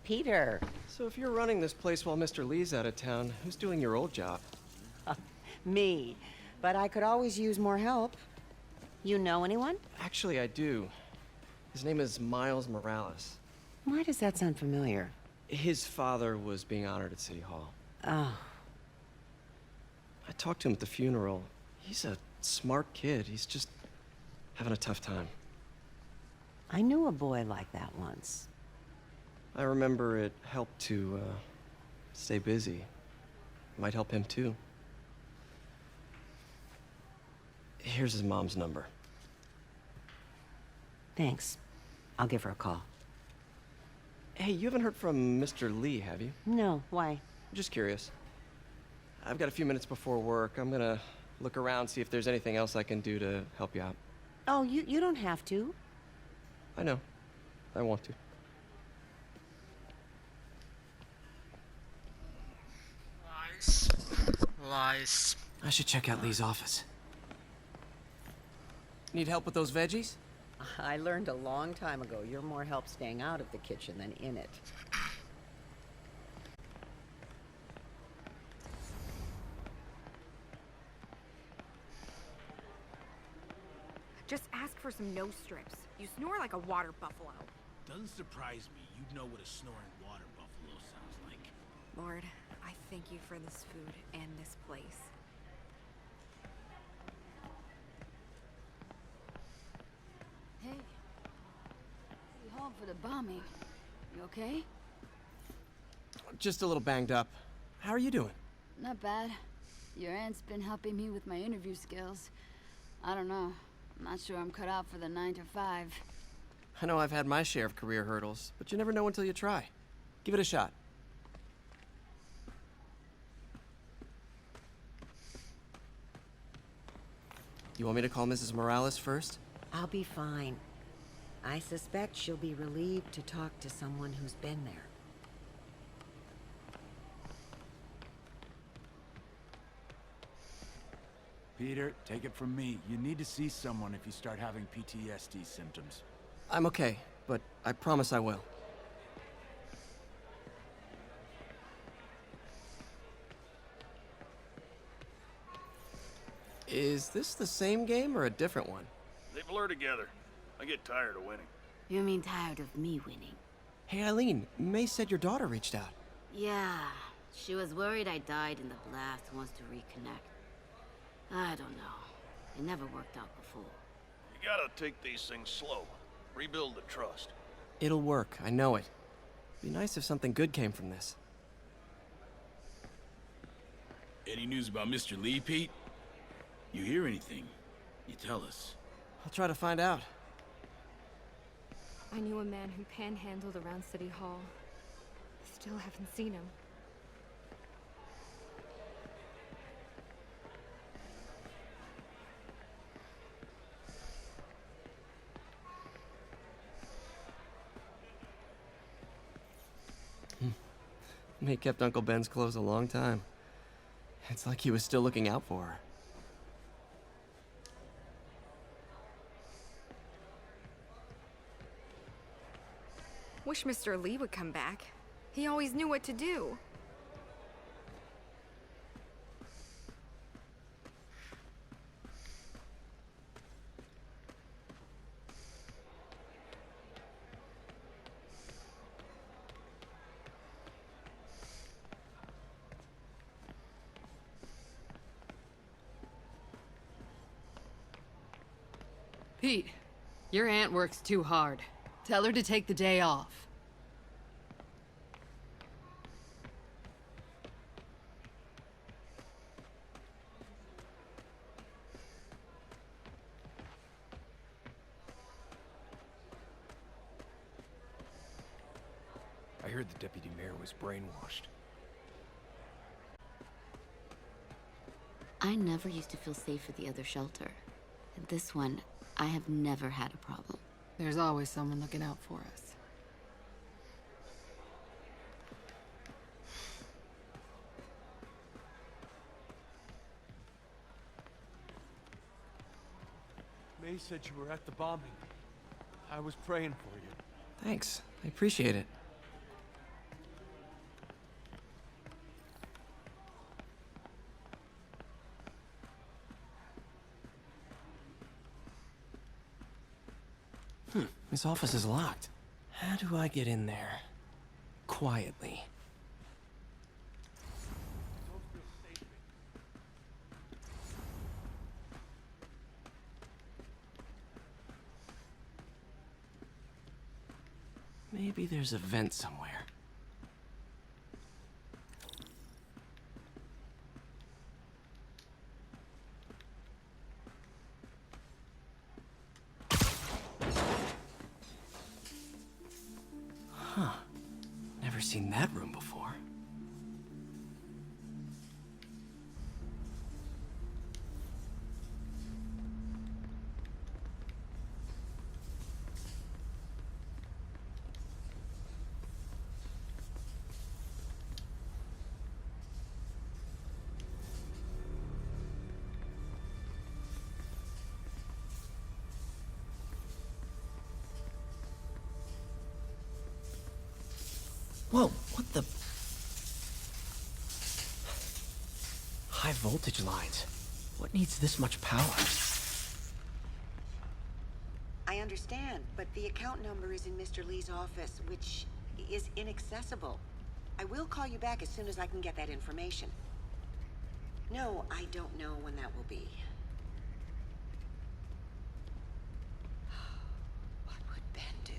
Peter. So if you're running this place while Mr. Lee's out of town, who's doing your old job? Me. But I could always use more help. You know anyone? Actually, I do. His name is Miles Morales. Why does that sound familiar? His father was being honored at City Hall. Oh. I talked to him at the funeral. He's a smart kid. He's just having a tough time. I knew a boy like that once. I remember it helped to, stay busy. Might help him, too. Here's his mom's number. Thanks. I'll give her a call. Hey, you haven't heard from Mr. Lee, have you? No, why? Just curious. I've got a few minutes before work. I'm gonna look around, see if there's anything else I can do to help you out. Oh, you don't have to. I know. I want to. Lies. Lies. I should check out Lee's office. Need help with those veggies? I learned a long time ago you're more help staying out of the kitchen than in it. Just ask for some nose strips. You snore like a water buffalo. Doesn't surprise me. You'd know what a snoring water buffalo sounds like. Lord, I thank you for this food and this place. Hey. You home for the bombing. You okay? Just a little banged up. How are you doing? Not bad. Your aunt's been helping me with my interview skills. I don't know. I'm not sure I'm cut out for the 9 to 5. I know I've had my share of career hurdles, but you never know until you try. Give it a shot. You want me to call Mrs. Morales first? I'll be fine. I suspect she'll be relieved to talk to someone who's been there. Peter, take it from me. You need to see someone if you start having PTSD symptoms. I'm okay, but I promise I will. Is this the same game or a different one? They blur together. I get tired of winning. You mean tired of me winning? Hey, Eileen, May said your daughter reached out. Yeah. She was worried I died in the blast and wants to reconnect. I don't know. It never worked out before. You gotta take these things slow. Rebuild the trust. It'll work, I know it. Be nice if something good came from this. Any news about Mr. Lee, Pete? You hear anything? You tell us. I'll try to find out. I knew a man who panhandled around City Hall. Still haven't seen him. May kept Uncle Ben's clothes a long time. It's like he was still looking out for her. Wish Mr. Lee would come back. He always knew what to do. Pete, your aunt works too hard. Tell her to take the day off. I heard the deputy mayor was brainwashed. I never used to feel safe at the other shelter. At this one, I have never had a problem. There's always someone looking out for us. May said you were at the bombing. I was praying for you. Thanks. I appreciate it. His office is locked. How do I get in there? Quietly. Maybe there's a vent somewhere. Huh. Never seen that room before. Whoa, what the? High voltage lines. What needs this much power? I understand, but the account number is in Mr. Lee's office, which is inaccessible. I will call you back as soon as I can get that information. No, I don't know when that will be. What would Ben do?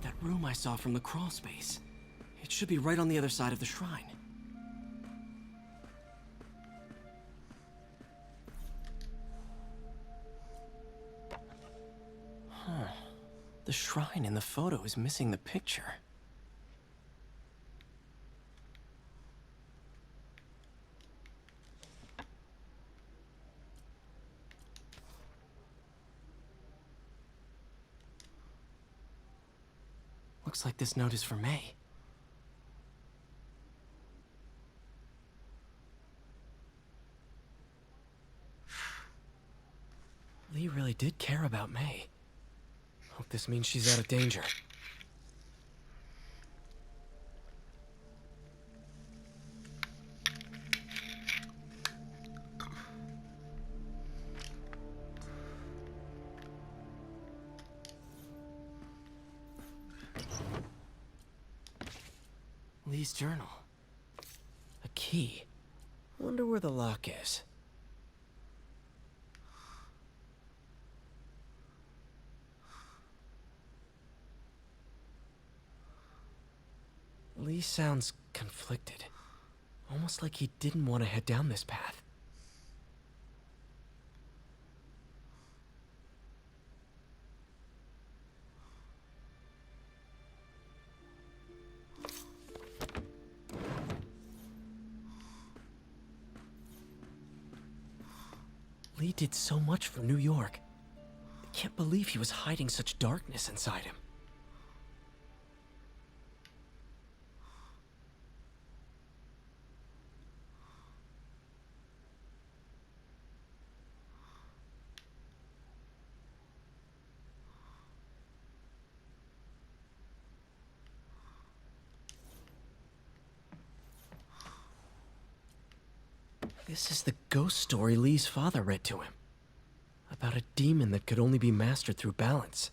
That room I saw from the crawl space. It should be right on the other side of the shrine. Huh. The shrine in the photo is missing the picture. Looks like this note is for May. Lee really did care about May. Hope this means she's out of danger. Lee's journal. A key. Wonder where the lock is. Lee sounds conflicted. Almost like he didn't want to head down this path. Lee did so much for New York. I can't believe he was hiding such darkness inside him. This is the ghost story Lee's father read to him. About a demon that could only be mastered through balance.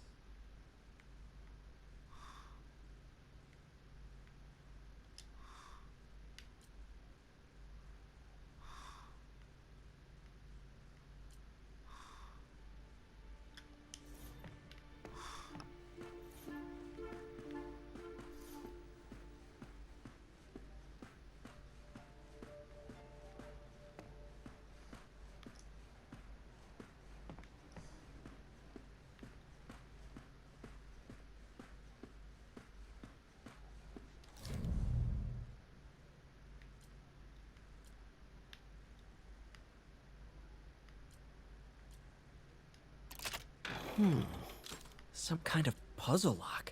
Some kind of puzzle lock.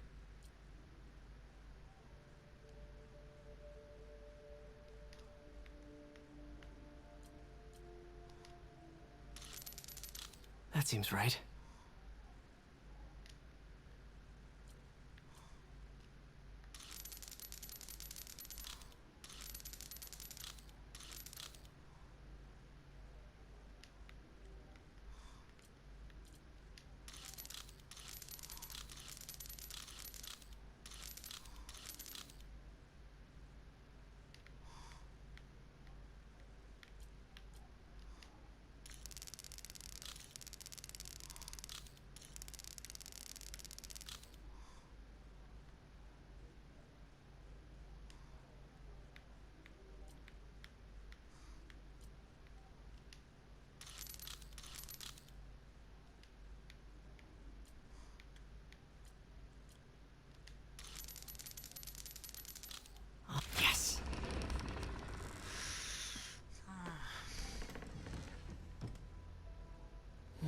That seems right.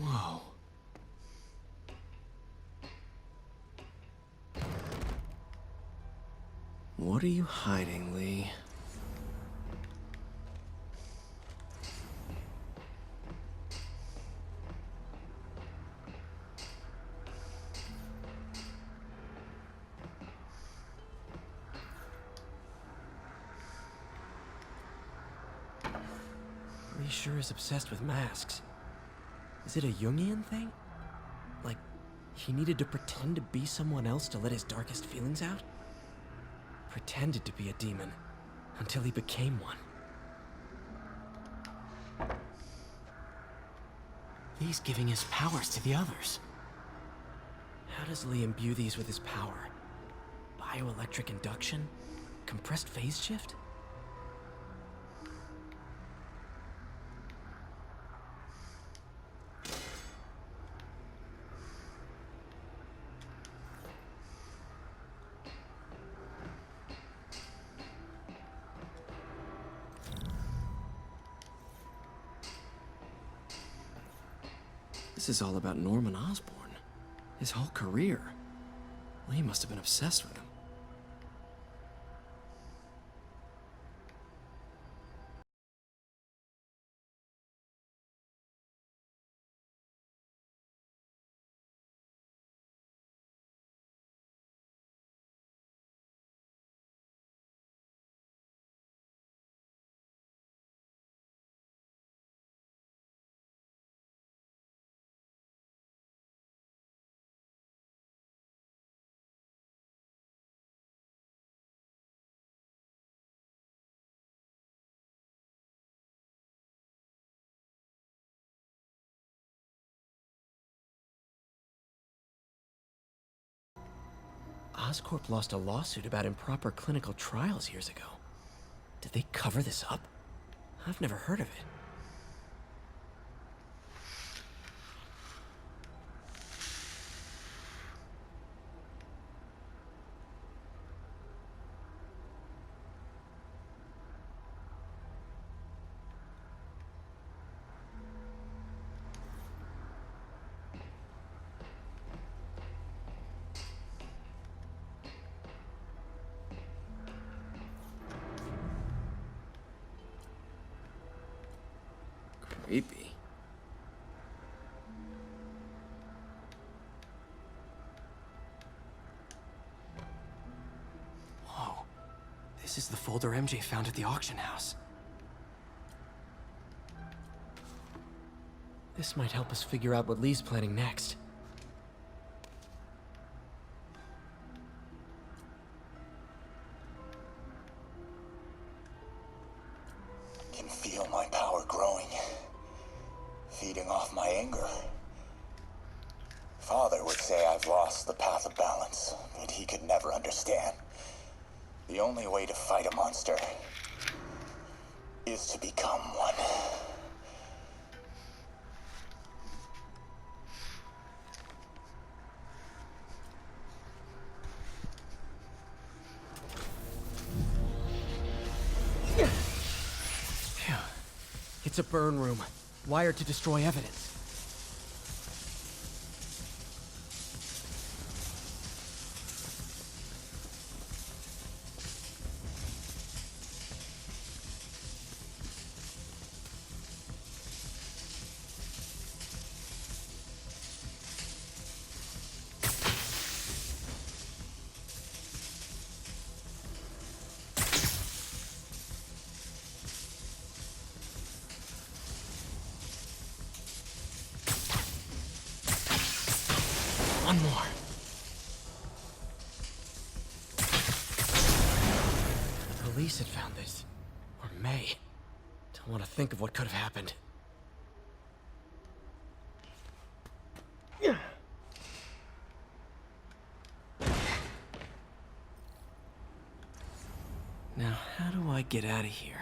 Whoa. What are you hiding, Lee? Lee sure is obsessed with masks. Is it a Jungian thing? Like, he needed to pretend to be someone else to let his darkest feelings out? Pretended to be a demon, until he became one. Lee's giving his powers to the others. How does Lee imbue these with his power? Bioelectric induction? Compressed phase shift? This is all about Norman Osborn. His whole career. Lee must have been obsessed with him. Oscorp lost a lawsuit about improper clinical trials years ago. Did they cover this up? I've never heard of it. Creepy. Whoa. This is the folder MJ found at the auction house. This might help us figure out what Lee's planning next. Can feel my power growing, feeding off my anger. Father would say I've lost the path of balance, but he could never understand. The only way to fight a monster is to become one. Phew. It's a burn room, wired to destroy evidence. One more. The police had found this. Or may. Don't want to think of what could have happened. Now, how do I get out of here?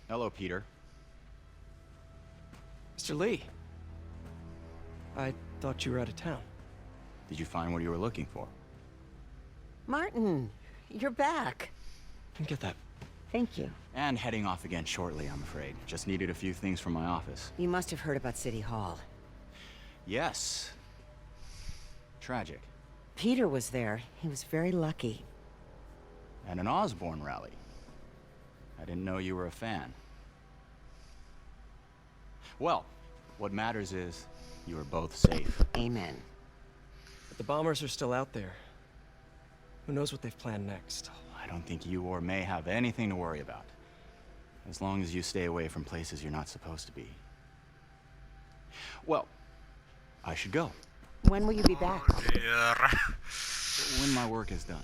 Hello, Peter. Mr. Lee. I thought you were out of town. Did you find what you were looking for? Martin, you're back. Didn't get that. Thank you. And heading off again shortly, I'm afraid. Just needed a few things from my office. You must have heard about City Hall. Yes. Tragic. Peter was there. He was very lucky. And an Osborn rally. I didn't know you were a fan. Well, what matters is you are both safe. Amen. But the bombers are still out there. Who knows what they've planned next? I don't think you or May have anything to worry about. As long as you stay away from places you're not supposed to be. Well, I should go. When will you be back? Dear. When my work is done.